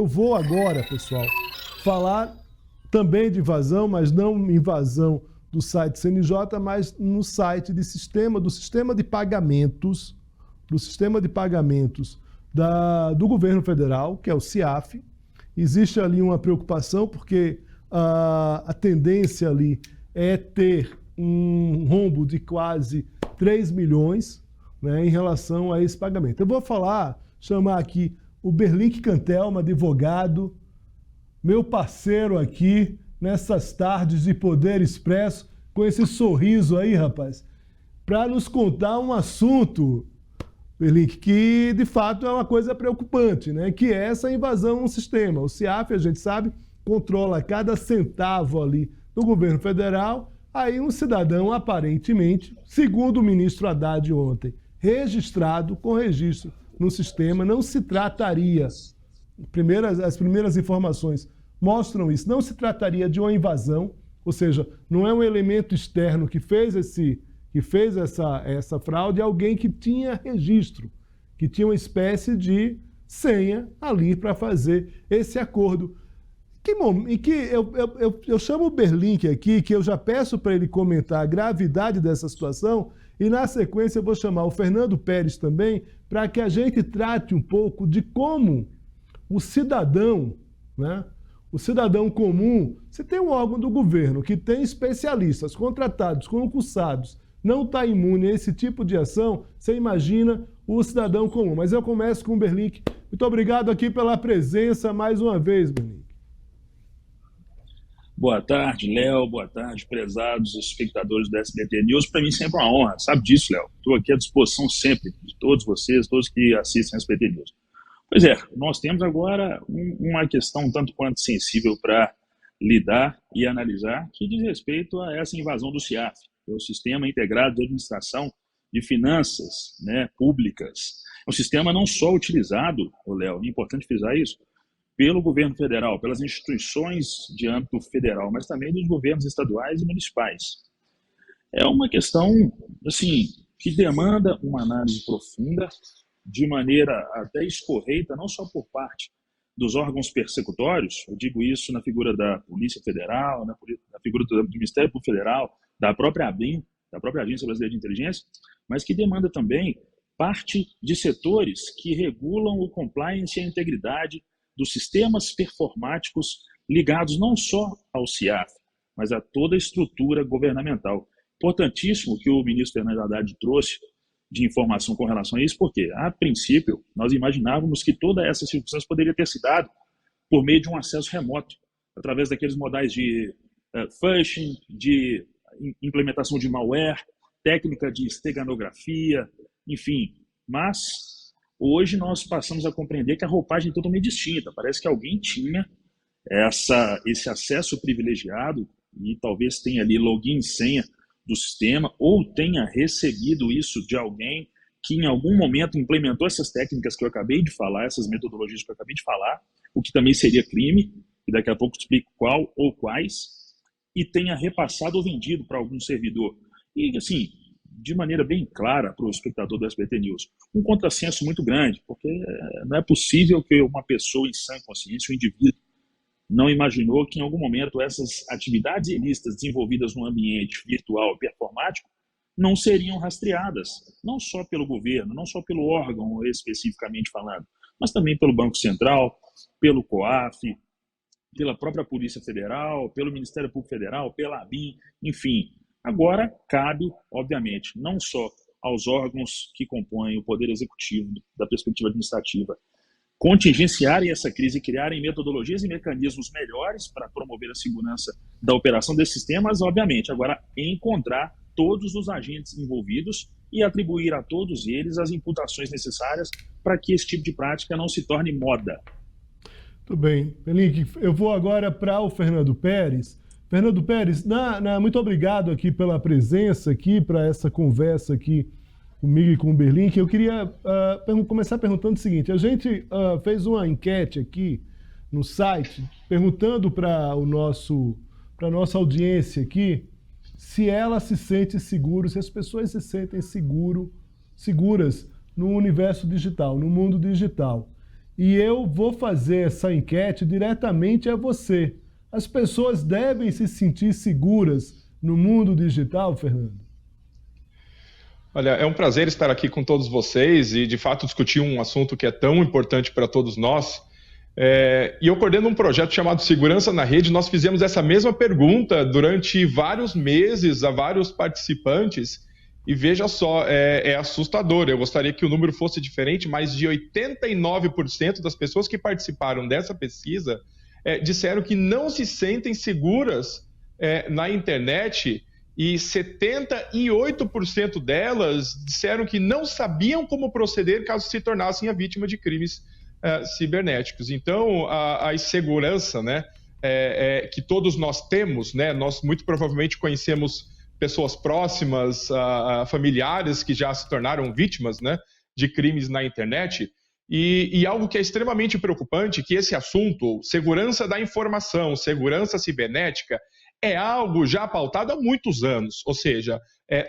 Eu vou agora, pessoal, falar também de invasão, mas não invasão do site CNJ, mas no site do sistema de pagamentos, do governo federal, que é o CIAF. Existe ali uma preocupação, porque a tendência ali é ter um rombo de quase 3 milhões, né, em relação a esse pagamento. Eu vou chamar aqui o Berlink Cantelma, advogado, meu parceiro aqui nessas tardes de Poder Expresso, com esse sorriso aí, rapaz, para nos contar um assunto, Berlink, que de fato é uma coisa preocupante, né? Que é essa invasão no sistema. O CIAF, a gente sabe, controla cada centavo ali do governo federal. Aí um cidadão, aparentemente, segundo o ministro Haddad ontem, registrado com registro no sistema, não se trataria, as primeiras informações mostram isso, não se trataria de uma invasão, ou seja, não é um elemento externo que fez essa fraude, é alguém que tinha registro, que tinha uma espécie de senha ali para fazer esse acordo. Eu chamo o Berlink aqui, que eu já peço para ele comentar a gravidade dessa situação, e na sequência eu vou chamar o Fernando Pérez também, para que a gente trate um pouco de como o cidadão, né, o cidadão comum, se tem um órgão do governo que tem especialistas contratados, concursados, não está imune a esse tipo de ação, você imagina o cidadão comum. Mas eu começo com o Berlink. Muito obrigado aqui pela presença mais uma vez, Berlink. Boa tarde, Léo. Boa tarde, prezados espectadores do SBT News. Para mim sempre é uma honra, sabe disso, Léo? Estou aqui à disposição sempre de todos vocês, todos que assistem ao SBT News. Pois é, nós temos agora uma questão um tanto quanto sensível para lidar e analisar, que diz respeito a essa invasão do CIAF, que é o Sistema Integrado de Administração de Finanças, né, Públicas. É um sistema não só utilizado, Léo, é importante frisar isso, pelo governo federal, pelas instituições de âmbito federal, mas também dos governos estaduais e municipais. É uma questão, assim, que demanda uma análise profunda, de maneira até escorreita, não só por parte dos órgãos persecutórios, eu digo isso na figura da Polícia Federal, na figura do Ministério Público Federal, da própria ABIN, da própria Agência Brasileira de Inteligência, mas que demanda também parte de setores que regulam o compliance e a integridade dos sistemas performáticos ligados não só ao CIAF, mas a toda a estrutura governamental. Importantíssimo que o ministro Fernando Haddad trouxe de informação com relação a isso, porque, a princípio, nós imaginávamos que toda essa circunstância poderia ter se dado por meio de um acesso remoto, através daqueles modais de phishing, de implementação de malware, técnica de esteganografia, enfim. Mas, hoje, nós passamos a compreender que a roupagem é totalmente distinta. Parece que alguém tinha esse acesso privilegiado e talvez tenha ali login e senha do sistema, ou tenha recebido isso de alguém que em algum momento implementou essas técnicas que eu acabei de falar, essas metodologias que eu acabei de falar, o que também seria crime, e daqui a pouco explico qual ou quais, e tenha repassado ou vendido para algum servidor. E, assim, de maneira bem clara para o espectador do SBT News, um contrassenso muito grande, porque não é possível que uma pessoa em sã consciência, um indivíduo, não imaginou que em algum momento essas atividades ilícitas desenvolvidas no ambiente virtual e performático não seriam rastreadas, não só pelo governo, não só pelo órgão especificamente falando, mas também pelo Banco Central, pelo COAF, pela própria Polícia Federal, pelo Ministério Público Federal, pela ABIN, enfim. Agora, cabe, obviamente, não só aos órgãos que compõem o Poder Executivo da perspectiva administrativa, contingenciarem essa crise e criarem metodologias e mecanismos melhores para promover a segurança da operação desse sistema, mas, obviamente, agora encontrar todos os agentes envolvidos e atribuir a todos eles as imputações necessárias para que esse tipo de prática não se torne moda. Tudo bem. Berlink, eu vou agora para o Fernando Pérez. Fernando Pérez, muito obrigado aqui pela presença aqui, para essa conversa aqui comigo e com o Berlink. Eu queria começar perguntando o seguinte: a gente fez uma enquete aqui no site, perguntando para a nossa audiência aqui se ela se sente segura, se as pessoas se sentem seguras no universo digital, no mundo digital. e eu vou fazer essa enquete diretamente a você. As pessoas devem se sentir seguras no mundo digital, Fernando? Olha, é um prazer estar aqui com todos vocês e, de fato, discutir um assunto que é tão importante para todos nós. E eu coordeno um projeto chamado Segurança na Rede. Nós fizemos essa mesma pergunta durante vários meses a vários participantes e veja só, é assustador. Eu gostaria que o número fosse diferente, mas de 89% das pessoas que participaram dessa pesquisa disseram que não se sentem seguras na internet e 78% delas disseram que não sabiam como proceder caso se tornassem a vítima de crimes cibernéticos. Então, a insegurança, né, que todos nós temos, né, nós muito provavelmente conhecemos pessoas próximas, familiares que já se tornaram vítimas, né, de crimes na internet, e algo que é extremamente preocupante, que esse assunto, segurança da informação, segurança cibernética, é algo já pautado há muitos anos, ou seja,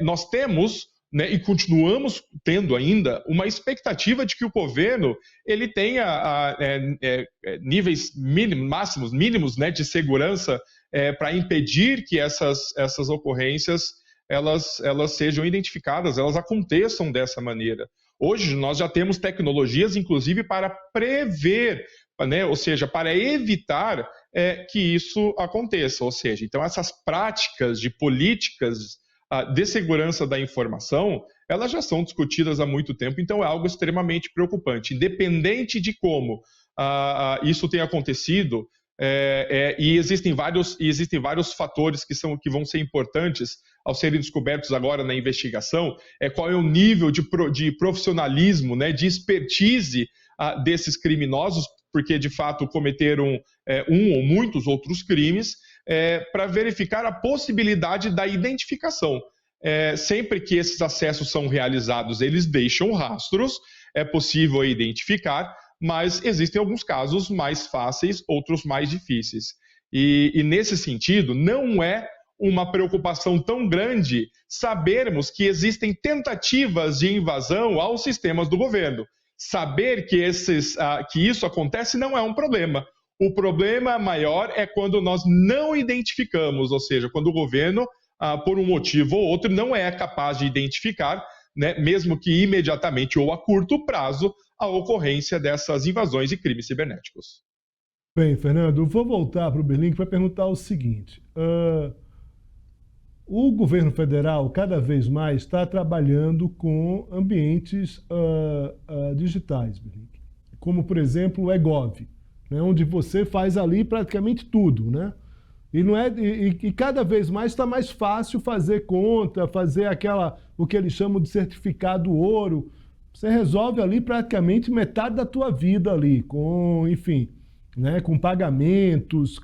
nós temos, né, e continuamos tendo ainda uma expectativa de que o governo ele tenha níveis mínimos, né, de segurança para impedir que essas ocorrências elas sejam identificadas, elas aconteçam dessa maneira. Hoje nós já temos tecnologias, inclusive, para prever, né, ou seja, para evitar que isso aconteça. Ou seja, então essas práticas de políticas de segurança da informação, elas já são discutidas há muito tempo, então é algo extremamente preocupante. Independente de como isso tenha acontecido, e existem vários fatores que vão ser importantes ao serem descobertos agora na investigação, qual é o nível de profissionalismo, né, de expertise desses criminosos, porque de fato cometeram um ou muitos outros crimes, para verificar a possibilidade da identificação. Sempre que esses acessos são realizados, eles deixam rastros, é possível identificar, mas existem alguns casos mais fáceis, outros mais difíceis. E nesse sentido, não é uma preocupação tão grande sabermos que existem tentativas de invasão aos sistemas do governo. Saber que isso acontece não é um problema. O problema maior é quando nós não identificamos, ou seja, quando o governo, por um motivo ou outro, não é capaz de identificar, né, mesmo que imediatamente ou a curto prazo, a ocorrência dessas invasões e crimes cibernéticos. Bem, Fernando, vou voltar para o Berlink para perguntar o seguinte. O governo federal, cada vez mais, está trabalhando com ambientes digitais, Berlink, como, por exemplo, o eGov, né, onde você faz ali praticamente tudo, né? E cada vez mais está mais fácil fazer conta, fazer o que eles chamam de certificado ouro. Você resolve ali praticamente metade da tua vida ali, enfim, né, com pagamentos,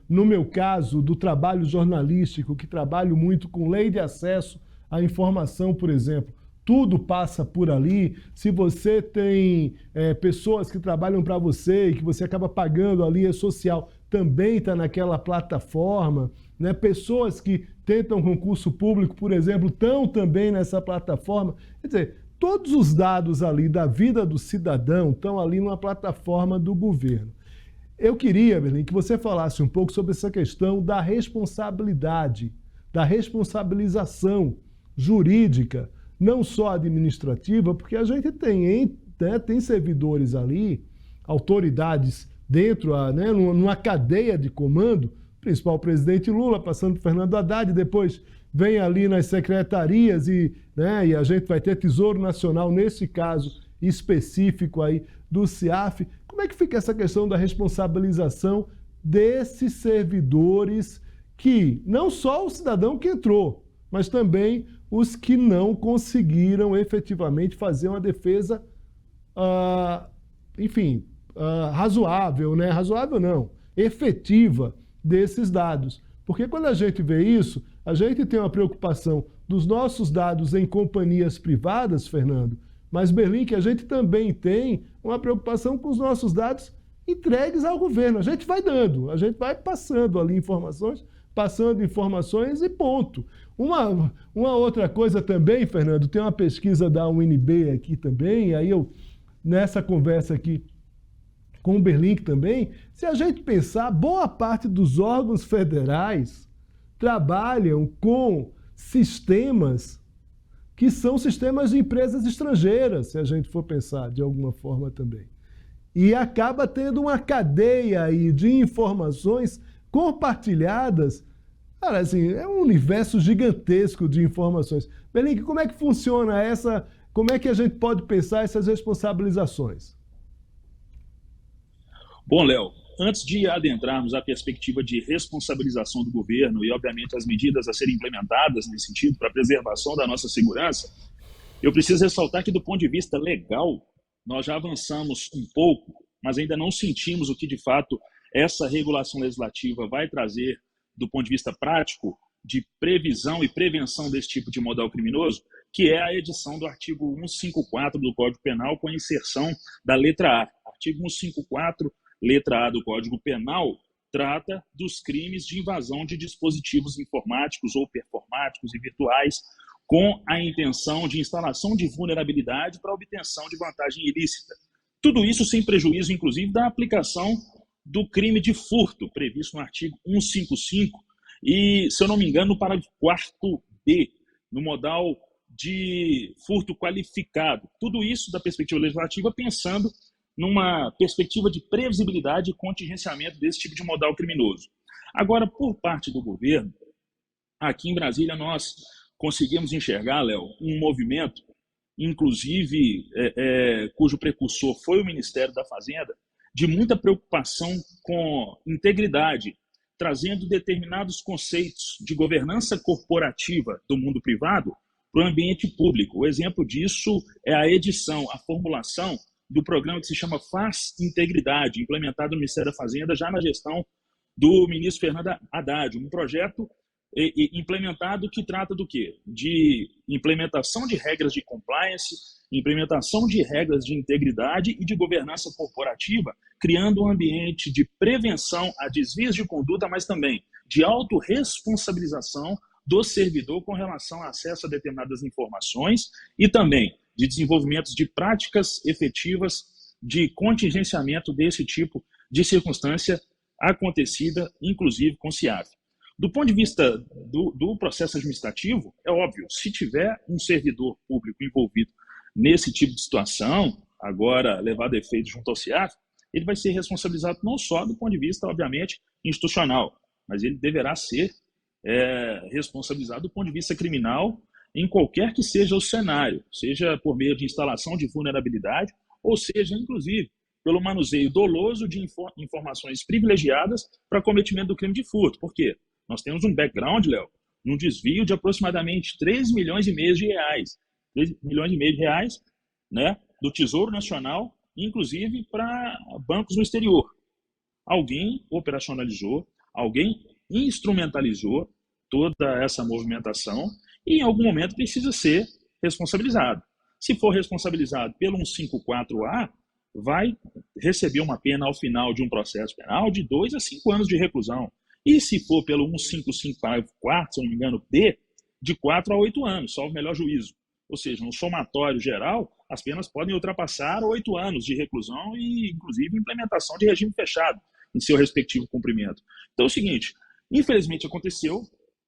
no meu caso, do trabalho jornalístico, que trabalho muito com lei de acesso à informação, por exemplo. Tudo passa por ali. Se você tem pessoas que trabalham para você e que você acaba pagando ali, social, também está naquela plataforma, né? Pessoas que tentam concurso público, por exemplo, estão também nessa plataforma. Quer dizer, todos os dados ali da vida do cidadão estão ali numa plataforma do governo. Eu queria, Berlim, que você falasse um pouco sobre essa questão da responsabilidade, da responsabilização jurídica, não só administrativa, porque a gente tem servidores ali, autoridades dentro, né, numa cadeia de comando, principal presidente Lula, passando por Fernando Haddad, depois vem ali nas secretarias né, e a gente vai ter Tesouro Nacional, nesse caso específico aí do CIAF. Como é que fica essa questão da responsabilização desses servidores que, não só o cidadão que entrou, mas também os que não conseguiram efetivamente fazer uma defesa, razoável, né? Razoável não, efetiva desses dados. Porque quando a gente vê isso, a gente tem uma preocupação dos nossos dados em companhias privadas, Fernando, mas, Berlim, que a gente também tem uma preocupação com os nossos dados entregues ao governo. A gente vai dando, a gente vai passando ali passando informações e ponto. Uma outra coisa também, Fernando, tem uma pesquisa da UNB aqui também, aí nessa conversa aqui com o Berlink também, se a gente pensar, boa parte dos órgãos federais trabalham com sistemas que são sistemas de empresas estrangeiras, se a gente for pensar de alguma forma também. E acaba tendo uma cadeia aí de informações compartilhadas. Cara, assim, é um universo gigantesco de informações. Berlink, como é que funciona essa? Como é que a gente pode pensar essas responsabilizações? Bom, Léo, antes de adentrarmos a perspectiva de responsabilização do governo e, obviamente, as medidas a serem implementadas nesse sentido para a preservação da nossa segurança, eu preciso ressaltar que, do ponto de vista legal, nós já avançamos um pouco, mas ainda não sentimos o que, de fato, essa regulação legislativa vai trazer do ponto de vista prático de previsão e prevenção desse tipo de modal criminoso, que é a edição do artigo 154 do Código Penal com a inserção da letra A. Artigo 154, letra A do Código Penal, trata dos crimes de invasão de dispositivos informáticos ou performáticos e virtuais com a intenção de instalação de vulnerabilidade para obtenção de vantagem ilícita. Tudo isso sem prejuízo, inclusive, da aplicação do crime de furto, previsto no artigo 155, e, se eu não me engano, no parágrafo 4º B, no modal de furto qualificado. Tudo isso da perspectiva legislativa, pensando numa perspectiva de previsibilidade e contingenciamento desse tipo de modal criminoso. Agora, por parte do governo, aqui em Brasília nós conseguimos enxergar, Léo, um movimento, inclusive cujo precursor foi o Ministério da Fazenda, de muita preocupação com integridade, trazendo determinados conceitos de governança corporativa do mundo privado para o ambiente público. O exemplo disso é a edição, a formulação do programa que se chama Faz Integridade, implementado no Ministério da Fazenda já na gestão do ministro Fernando Haddad, um projeto implementado que trata do quê? De implementação de regras de compliance, implementação de regras de integridade e de governança corporativa, criando um ambiente de prevenção a desvios de conduta, mas também de autorresponsabilização do servidor com relação ao acesso a determinadas informações e também de desenvolvimento de práticas efetivas de contingenciamento desse tipo de circunstância acontecida, inclusive com o CIAF. Do ponto de vista do processo administrativo, é óbvio, se tiver um servidor público envolvido nesse tipo de situação, agora levado a efeito junto ao CIAF, ele vai ser responsabilizado não só do ponto de vista, obviamente, institucional, mas ele deverá ser responsabilizado do ponto de vista criminal em qualquer que seja o cenário, seja por meio de instalação de vulnerabilidade, ou seja, inclusive, pelo manuseio doloso de informações privilegiadas para cometimento do crime de furto. Por quê? Nós temos um background, Léo, num desvio de aproximadamente 3 milhões e meio de reais. 3 milhões e meio de reais, né, do Tesouro Nacional, inclusive para bancos no exterior. Alguém operacionalizou, alguém instrumentalizou toda essa movimentação e em algum momento precisa ser responsabilizado. Se for responsabilizado pelo 154A, vai receber uma pena ao final de um processo penal de 2 a 5 anos de reclusão. E se for pelo 155, parágrafo 4º, se não me engano, B, de 4 a 8 anos, salvo melhor juízo. Ou seja, no somatório geral, as penas podem ultrapassar 8 anos de reclusão e, inclusive, implementação de regime fechado em seu respectivo cumprimento. Então é o seguinte, infelizmente aconteceu,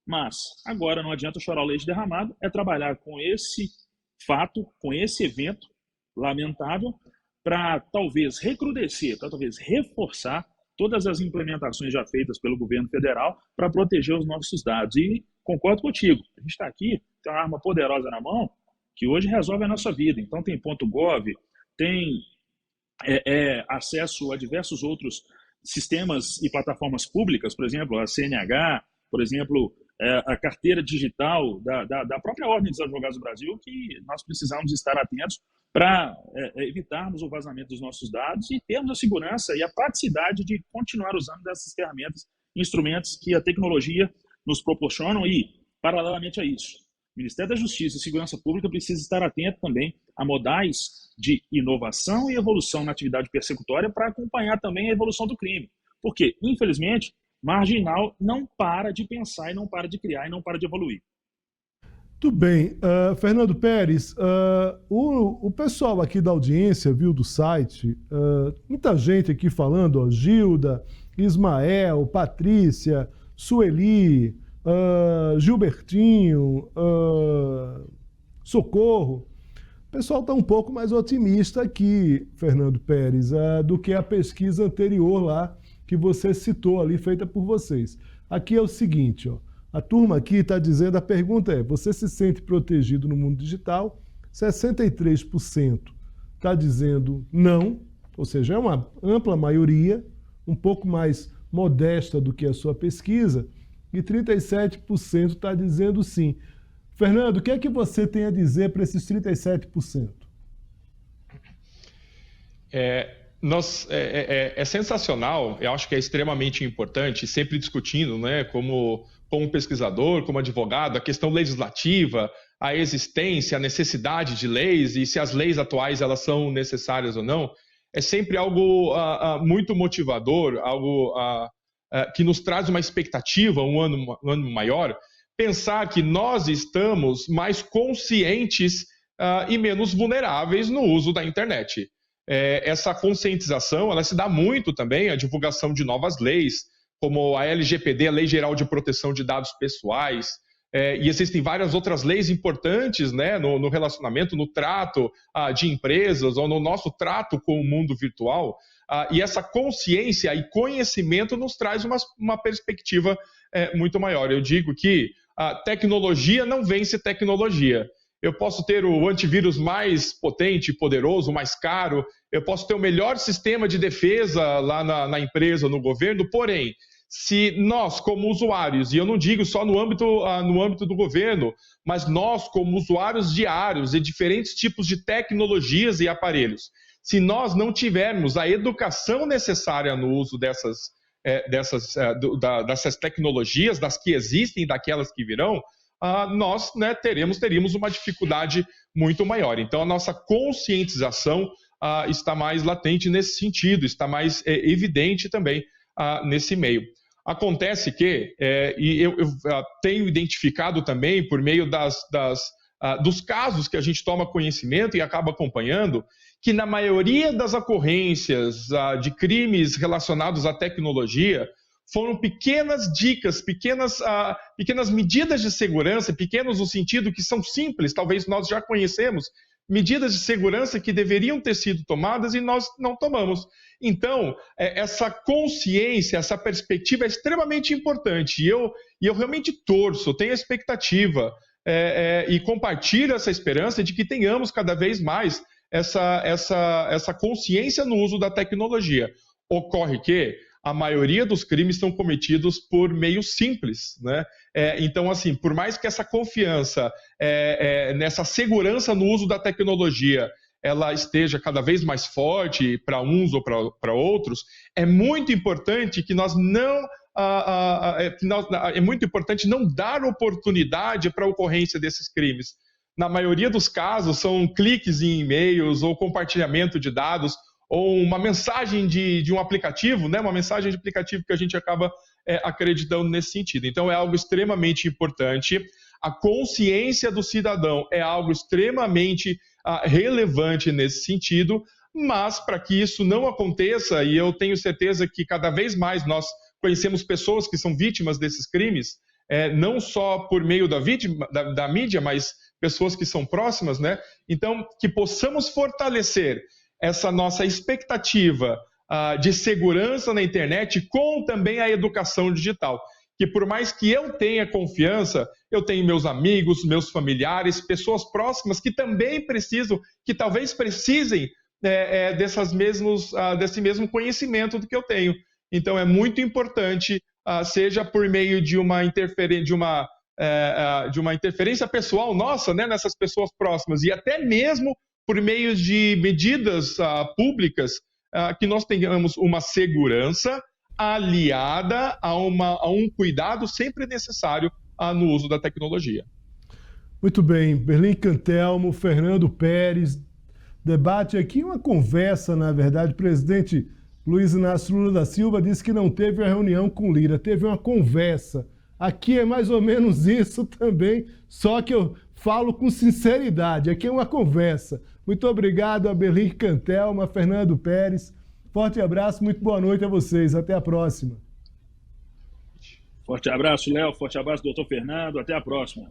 mas agora não adianta chorar o leite derramado, é trabalhar com esse fato, com esse evento lamentável, para talvez recrudescer, para talvez reforçar todas as implementações já feitas pelo governo federal para proteger os nossos dados. E concordo contigo, a gente está aqui, tem uma arma poderosa na mão que hoje resolve a nossa vida. Então tem .gov, tem acesso a diversos outros sistemas e plataformas públicas, por exemplo, a CNH, por exemplo, a carteira digital da própria Ordem dos Advogados do Brasil, que nós precisamos estar atentos para evitarmos o vazamento dos nossos dados e termos a segurança e a praticidade de continuar usando dessas ferramentas, instrumentos que a tecnologia nos proporcionam e, paralelamente a isso, o Ministério da Justiça e Segurança Pública precisa estar atento também a modais de inovação e evolução na atividade persecutória para acompanhar também a evolução do crime. Porque, infelizmente, marginal não para de pensar e não para de criar e não para de evoluir. Tudo bem. Fernando Pérez, o pessoal aqui da audiência, viu, do site, muita gente aqui falando, ó, Gilda, Ismael, Patrícia, Sueli, Gilbertinho, Socorro. O pessoal está um pouco mais otimista aqui, Fernando Pérez, do que a pesquisa anterior lá que você citou ali, feita por vocês. Aqui é o seguinte, ó. A turma aqui está dizendo, a pergunta é, você se sente protegido no mundo digital? 63% está dizendo não, ou seja, é uma ampla maioria, um pouco mais modesta do que a sua pesquisa, e 37% está dizendo sim. Fernando, o que é que você tem a dizer para esses 37%? É sensacional, eu acho que é extremamente importante, sempre discutindo, né, como pesquisador, como advogado, a questão legislativa, a existência, a necessidade de leis e se as leis atuais elas são necessárias ou não, é sempre algo muito motivador, algo que nos traz uma expectativa, um ano maior, pensar que nós estamos mais conscientes e menos vulneráveis no uso da internet. Essa conscientização ela se dá muito também à divulgação de novas leis, como a LGPD, a Lei Geral de Proteção de Dados Pessoais, e existem várias outras leis importantes, né, no relacionamento, no trato de empresas ou no nosso trato com o mundo virtual, e essa consciência e conhecimento nos traz uma perspectiva muito maior. Eu digo que a tecnologia não vence tecnologia. Eu posso ter o antivírus mais potente, poderoso, mais caro, eu posso ter o melhor sistema de defesa lá na empresa, no governo, porém, se nós, como usuários, e eu não digo só no âmbito do governo, mas nós, como usuários diários de diferentes tipos de tecnologias e aparelhos, se nós não tivermos a educação necessária no uso dessas tecnologias, das que existem e daquelas que virão, nós, né, teríamos uma dificuldade muito maior. Então, a nossa conscientização está mais latente nesse sentido, está mais evidente também nesse meio. Acontece que, e eu tenho identificado também, por meio dos casos que a gente toma conhecimento e acaba acompanhando, que na maioria das ocorrências de crimes relacionados à tecnologia, foram pequenas dicas, pequenas medidas de segurança, pequenos no sentido que são simples, talvez nós já conhecemos, medidas de segurança que deveriam ter sido tomadas e nós não tomamos. Então, essa consciência, essa perspectiva é extremamente importante e eu realmente torço, tenho a expectativa e compartilho essa esperança de que tenhamos cada vez mais essa consciência no uso da tecnologia. Ocorre que a maioria dos crimes são cometidos por meios simples, né? Então, assim, por mais que essa confiança nessa segurança no uso da tecnologia ela esteja cada vez mais forte para uns ou para outros, é muito importante que nós não dar oportunidade para a ocorrência desses crimes. Na maioria dos casos, são cliques em e-mails ou compartilhamento de dados ou uma mensagem de um aplicativo, né? Uma mensagem de aplicativo que a gente acaba acreditando nesse sentido. Então, é algo extremamente importante. A consciência do cidadão é algo extremamente relevante nesse sentido, mas para que isso não aconteça, e eu tenho certeza que cada vez mais nós conhecemos pessoas que são vítimas desses crimes, não só por meio da mídia, mas pessoas que são próximas, né? Então, que possamos fortalecer essa nossa expectativa de segurança na internet com também a educação digital. Que por mais que eu tenha confiança, eu tenho meus amigos, meus familiares, pessoas próximas que também talvez precisem desse mesmo conhecimento do que eu tenho. Então é muito importante, seja por meio de uma interferência pessoal nossa, né, nessas pessoas próximas, e até mesmo por meio de medidas públicas, que nós tenhamos uma segurança aliada a um cuidado sempre necessário no uso da tecnologia. Muito bem, Berlim Cantelmo, Fernando Pérez, debate aqui, uma conversa, na verdade. O presidente Luiz Inácio Lula da Silva disse que não teve uma reunião com Lira, teve uma conversa. Aqui é mais ou menos isso também, só que eu falo com sinceridade, aqui é uma conversa. Muito obrigado a Berlim Cantelma, Fernando Pérez. Forte abraço, muito boa noite a vocês. Até a próxima. Forte abraço, Léo. Forte abraço, doutor Fernando. Até a próxima.